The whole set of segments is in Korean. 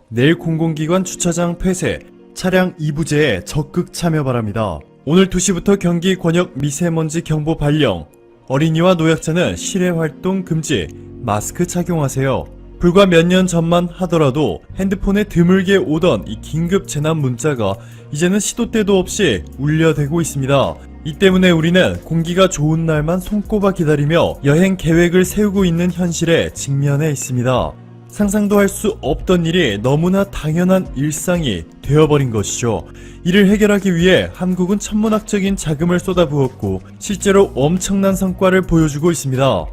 내일 공공기관 주차장 폐쇄, 차량 이부제에 적극 참여 바랍니다. 오늘 2시부터 경기 권역 미세먼지 경보 발령, 어린이와 노약자는 실외 활동 금지, 마스크 착용하세요. 불과 몇 년 전만 하더라도 핸드폰에 드물게 오던 이 긴급 재난 문자가 이제는 시도 때도 없이 울려대고 있습니다. 이 때문에 우리는 공기가 좋은 날만 손꼽아 기다리며 여행 계획을 세우고 있는 현실에 직면해 있습니다. 상상도 할 수 없던 일이 너무나 당연한 일상이 되어버린 것이죠. 이를 해결하기 위해 한국은 천문학적인 자금을 쏟아부었고 실제로 엄청난 성과를 보여주고 있습니다.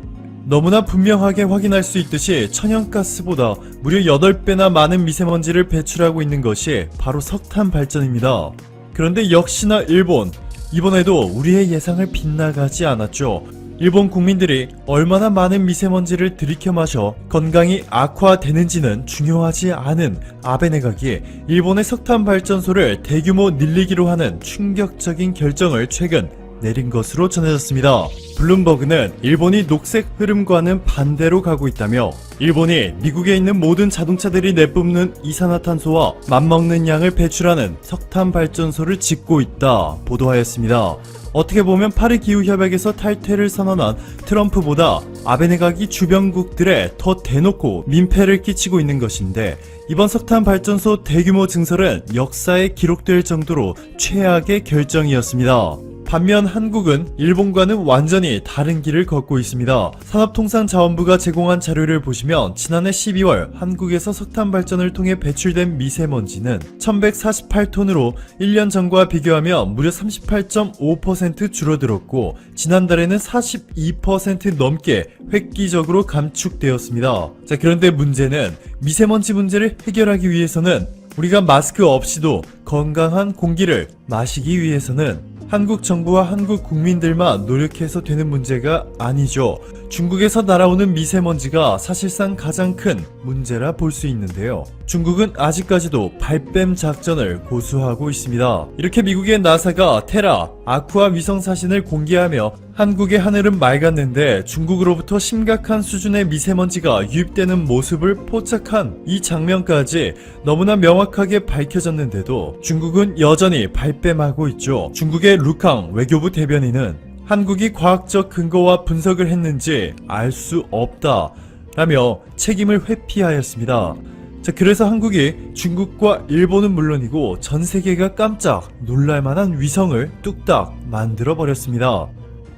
너무나 분명하게 확인할 수 있듯이 천연가스보다 무려 8배나 많은 미세먼지를 배출하고 있는 것이 바로 석탄 발전입니다. 그런데 역시나 일본, 이번에도 우리의 예상을 빗나가지 않았죠. 일본 국민들이 얼마나 많은 미세먼지를 들이켜 마셔 건강이 악화되는지는 중요하지 않은 아베 내각이 일본의 석탄 발전소를 대규모 늘리기로 하는 충격적인 결정을 최근 내린 것으로 전해졌습니다. 블룸버그는 일본이 녹색 흐름과는 반대로 가고 있다며 일본이 미국에 있는 모든 자동차들이 내뿜는 이산화탄소와 맞먹는 양을 배출하는 석탄 발전소를 짓고 있다 보도하였습니다. 어떻게 보면 파리 기후협약에서 탈퇴를 선언한 트럼프보다 아베 내각이 주변국들에 더 대놓고 민폐를 끼치고 있는 것인데, 이번 석탄 발전소 대규모 증설은 역사에 기록될 정도로 최악의 결정이었습니다. 반면 한국은 일본과는 완전히 다른 길을 걷고 있습니다. 산업통상자원부가 제공한 자료를 보시면 지난해 12월 한국에서 석탄 발전을 통해 배출된 미세먼지는 1148톤으로 1년 전과 비교하면 무려 38.5% 줄어들었고 지난달에는 42% 넘게 획기적으로 감축되었습니다. 자, 그런데 문제는 미세먼지 문제를 해결하기 위해서는 우리가 마스크 없이도 건강한 공기를 마시기 위해서는 한국 정부와 한국 국민들만 노력해서 되는 문제가 아니죠. 중국에서 날아오는 미세먼지가 사실상 가장 큰 문제라 볼 수 있는데요. 중국은 아직까지도 발뱀 작전을 고수하고 있습니다. 이렇게 미국의 나사가 테라, 아쿠아 위성 사진을 공개하며 한국의 하늘은 맑았는데 중국으로부터 심각한 수준의 미세먼지가 유입되는 모습을 포착한 이 장면까지 너무나 명확하게 밝혀졌는데도 중국은 여전히 발뺌하고 있죠. 중국의 루캉 외교부 대변인은 한국이 과학적 근거와 분석을 했는지 알 수 없다 라며 책임을 회피하였습니다. 자, 그래서 한국이 중국과 일본은 물론이고 전 세계가 깜짝 놀랄만한 위성을 뚝딱 만들어버렸습니다.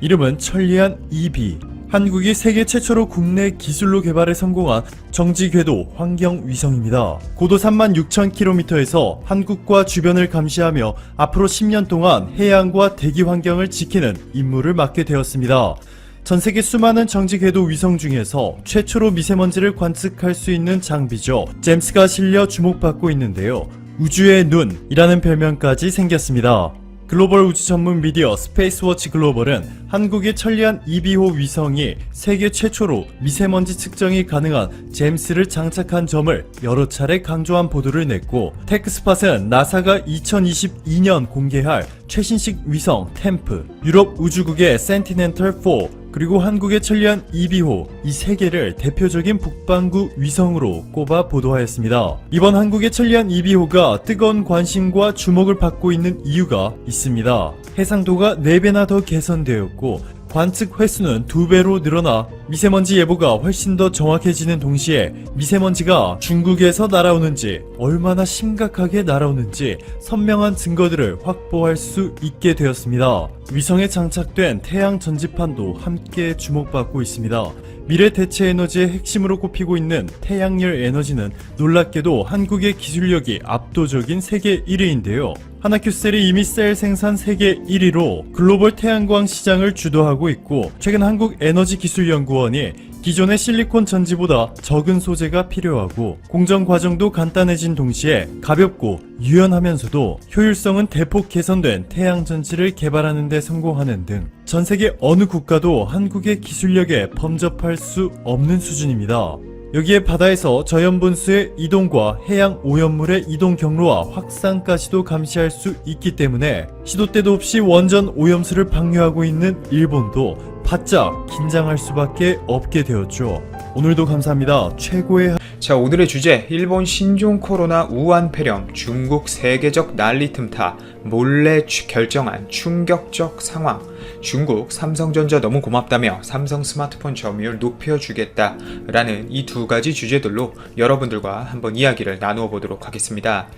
이름은 천리안 2B. 한국이 세계 최초로 국내 기술로 개발에 성공한 정지궤도 환경위성입니다. 고도 36,000km에서 한국과 주변을 감시하며 앞으로 10년 동안 해양과 대기 환경을 지키는 임무를 맡게 되었습니다. 전세계 수많은 정지궤도 위성 중에서 최초로 미세먼지를 관측할 수 있는 장비죠. 잼스가 실려 주목받고 있는데요. 우주의 눈이라는 별명까지 생겼습니다. 글로벌 우주 전문 미디어 스페이스워치 글로벌은 한국의 천리안 2B호 위성이 세계 최초로 미세먼지 측정이 가능한 잼스를 장착한 점을 여러 차례 강조한 보도를 냈고, 테크스팟은 나사가 2022년 공개할 최신식 위성 템프, 유럽 우주국의 센티넨털4, 그리고 한국의 천리안 2B호, 이 세 개를 대표적인 북반구 위성으로 꼽아 보도하였습니다. 이번 한국의 천리안 2B호가 뜨거운 관심과 주목을 받고 있는 이유가 있습니다. 해상도가 4배나 더 개선되었고 관측 횟수는 2배로 늘어나 미세먼지 예보가 훨씬 더 정확해지는 동시에 미세먼지가 중국에서 날아오는지 얼마나 심각하게 날아오는지 선명한 증거들을 확보할 수 있게 되었습니다. 위성에 장착된 태양 전지판도 함께 주목받고 있습니다. 미래 대체 에너지의 핵심으로 꼽히고 있는 태양열 에너지는 놀랍게도 한국의 기술력이 압도적인 세계 1위인데요. 하나큐셀이 이미 셀 생산 세계 1위로 글로벌 태양광 시장을 주도하고 있고, 최근 한국에너지기술연구원이 기존의 실리콘 전지보다 적은 소재가 필요하고 공정 과정도 간단해진 동시에 가볍고 유연하면서도 효율성은 대폭 개선된 태양 전지를 개발하는 데 성공하는 등 전 세계 어느 국가도 한국의 기술력에 범접할 수 없는 수준입니다. 여기에 바다에서 저염분수의 이동과 해양 오염물의 이동 경로와 확산까지도 감시할 수 있기 때문에 시도 때도 없이 원전 오염수를 방류하고 있는 일본도 바짝 긴장할 수밖에 없게 되었죠. 오늘도 감사합니다. 최고의 자, 오늘의 주제, 일본 신종 코로나 우한 폐렴, 중국 세계적 난리 틈타, 몰래 결정한 충격적 상황, 중국 삼성전자 너무 고맙다며 삼성 스마트폰 점유율 높여주겠다라는 이 두 가지 주제들로 여러분들과 한번 이야기를 나누어 보도록 하겠습니다.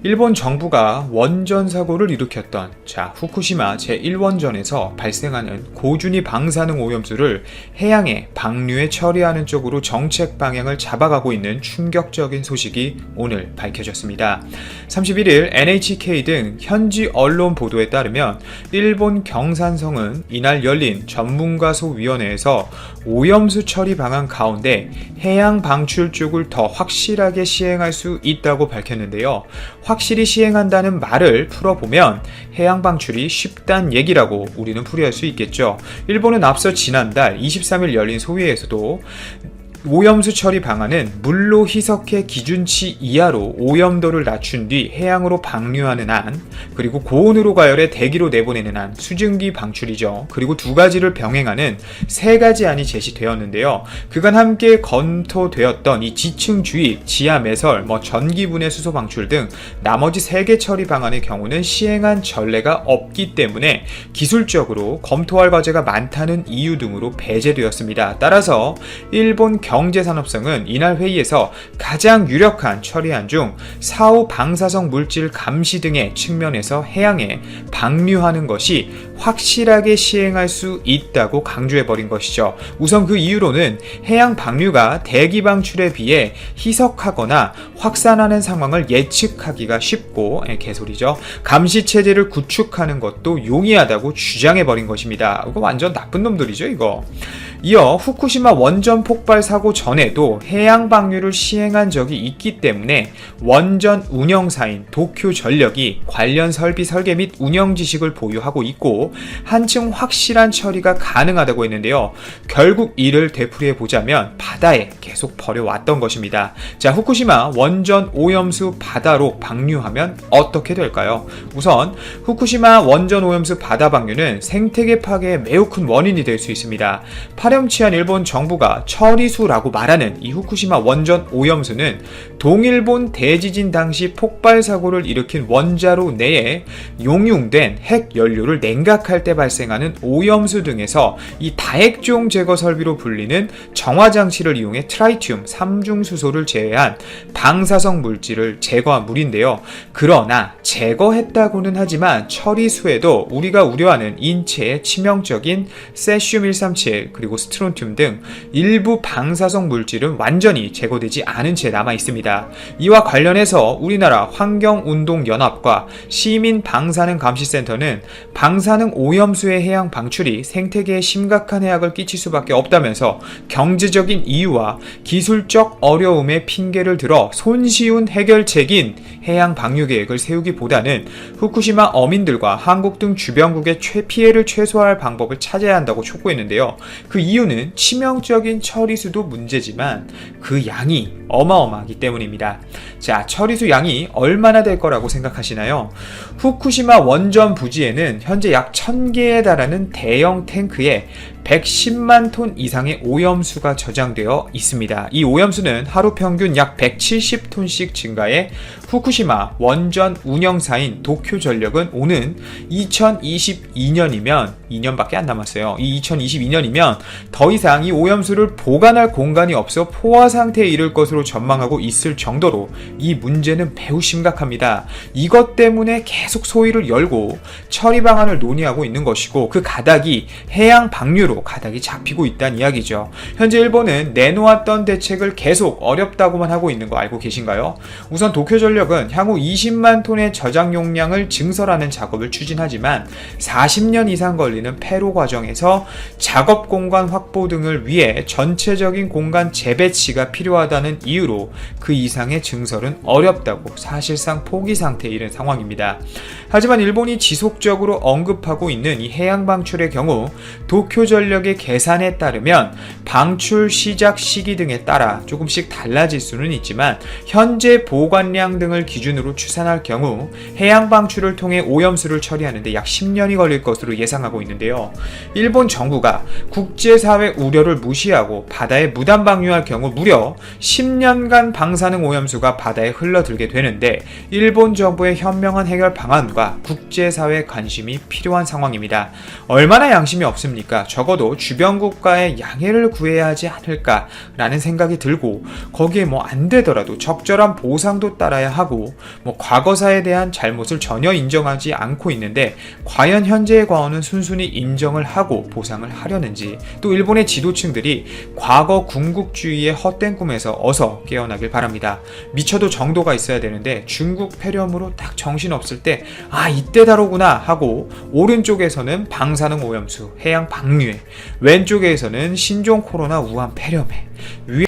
일본 정부가 원전 사고를 일으켰던 후쿠시마 제1원전에서 발생하는 고준위 방사능 오염수를 해양에 방류해 처리하는 쪽으로 정책 방향을 잡아가고 있는 충격적인 소식이 오늘 밝혀졌습니다. 31일 NHK 등 현지 언론 보도에 따르면 일본 경산성은 이날 열린 전문가소위원회에서 오염수 처리 방안 가운데 해양 방출 쪽을 더 확실하게 시행할 수 있다고 밝혔는데요. 확실히 시행한다는 말을 풀어보면 해양 방출이 쉽단 얘기라고 우리는 풀이할 수 있겠죠. 일본은 앞서 지난달 23일 열린 소위에서도 오염수 처리 방안은 물로 희석해 기준치 이하로 오염도를 낮춘 뒤 해양으로 방류하는 안, 그리고 고온으로 가열해 대기로 내보내는 안, 수증기 방출이죠. 그리고 두 가지를 병행하는 세 가지 안이 제시되었는데요. 그간 함께 검토되었던 이 지층 주입, 지하 매설, 전기분해 수소 방출 등 나머지 세 개 처리 방안의 경우는 시행한 전례가 없기 때문에 기술적으로 검토할 과제가 많다는 이유 등으로 배제되었습니다. 따라서 일본 경제산업성은 이날 회의에서 가장 유력한 처리안 중 사후 방사성 물질 감시 등의 측면에서 해양에 방류하는 것이 확실하게 시행할 수 있다고 강조해버린 것이죠. 우선 그 이유로는 해양 방류가 대기 방출에 비해 희석하거나 확산하는 상황을 예측하기가 쉽고, 개소리죠. 감시 체제를 구축하는 것도 용이하다고 주장해버린 것입니다. 이거 완전 나쁜 놈들이죠, 이거. 이어 후쿠시마 원전 폭발 사고 전에도 해양 방류를 시행한 적이 있기 때문에 원전 운영사인 도쿄전력이 관련 설비 설계 및 운영 지식을 보유하고 있고 한층 확실한 처리가 가능하다고 했는데요. 결국 이를 되풀이해 보자면 바다에 계속 버려왔던 것입니다. 자, 후쿠시마 원전 오염수 바다로 방류하면 어떻게 될까요? 우선 후쿠시마 원전 오염수 바다 방류는 생태계 파괴의 매우 큰 원인이 될 수 있습니다. 파렴치한 일본 정부가 처리수라고 말하는 이 후쿠시마 원전 오염수는 동일본 대지진 당시 폭발 사고를 일으킨 원자로 내에 용융된 핵 연료를 냉각할 때 발생하는 오염수 등에서 이 다액종 제거 설비로 불리는 정화 장치를 이용해 트라이튬 3중수소를 제외한 방사성 물질을 제거한 물인데요. 그러나 제거했다고는 하지만 처리수에도 우리가 우려하는 인체에 치명적인 세슘 137 그리고 스트론튬 등 일부 방사성 물질은 완전히 제거되지 않은 채 남아 있습니다. 이와 관련해서 우리나라 환경운동연합과 시민방사능감시센터는 방사능 오염수의 해양 방출이 생태계에 심각한 해악을 끼칠 수밖에 없다면서 경제적인 이유와 기술적 어려움의 핑계를 들어 손쉬운 해결책인 해양 방류 계획을 세우기보다는 후쿠시마 어민들과 한국 등 주변국의 피해를 최소화할 방법을 찾아야 한다고 촉구했는데요. 그 이유는 치명적인 처리수도 문제지만 그 양이 어마어마하기 때문입니다. 자, 처리수 양이 얼마나 될 거라고 생각하시나요? 후쿠시마 원전 부지에는 현재 약 1000개에 달하는 대형 탱크에 110만 톤 이상의 오염수가 저장되어 있습니다. 이 오염수는 하루 평균 약 170톤씩 증가해 후쿠시마 원전 운영사인 도쿄전력은 오는 2022년이면 2년밖에 안 남았어요. 이 2022년이면 더 이상 이 오염수를 보관할 공간이 없어 포화 상태에 이를 것으로 전망하고 있을 정도로 이 문제는 매우 심각합니다. 이것 때문에 계속 소위를 열고 처리 방안을 논의하고 있는 것이고 그 가닥이 해양 방류로 가닥이 잡히고 있다는 이야기죠. 현재 일본은 내놓았던 대책을 계속 어렵다고만 하고 있는 거 알고 계신가요? 우선 도쿄전력은 향후 20만 톤의 저장 용량을 증설하는 작업을 추진하지만 40년 이상 걸리는 폐로 과정에서 작업 공간 확보 등을 위해 전체적인 공간 재배치가 필요하다는 이유로 그 이상의 증설은 어렵다고 사실상 포기 상태에 이른 상황입니다. 하지만 일본이 지속적으로 언급하고 있는 이 해양 방출의 경우 도쿄전력 원자력의 계산에 따르면 방출 시작 시기 등에 따라 조금씩 달라질 수는 있지만 현재 보관량 등을 기준으로 추산할 경우 해양 방출을 통해 오염수를 처리하는데 약 10년이 걸릴 것으로 예상하고 있는데요. 일본 정부가 국제사회 우려를 무시하고 바다에 무단 방류할 경우 무려 10년간 방사능 오염수가 바다에 흘러들게 되는데 일본 정부의 현명한 해결 방안과 국제사회 관심이 필요한 상황입니다. 얼마나 양심이 없습니까? 적어도 주변 국가의 양해를 구해야 하지 않을까라는 생각이 들고 거기에 뭐 안 되더라도 적절한 보상도 따라야 하고 과거사에 대한 잘못을 전혀 인정하지 않고 있는데 과연 현재의 과언은 순순히 인정을 하고 보상을 하려는지 또 일본의 지도층들이 과거 군국주의의 헛된 꿈에서 어서 깨어나길 바랍니다. 미쳐도 정도가 있어야 되는데 중국 폐렴으로 딱 정신없을 때 이때다로구나 하고 오른쪽에서는 방사능 오염수, 해양 방류에 왼쪽에서는 신종 코로나 우한 폐렴에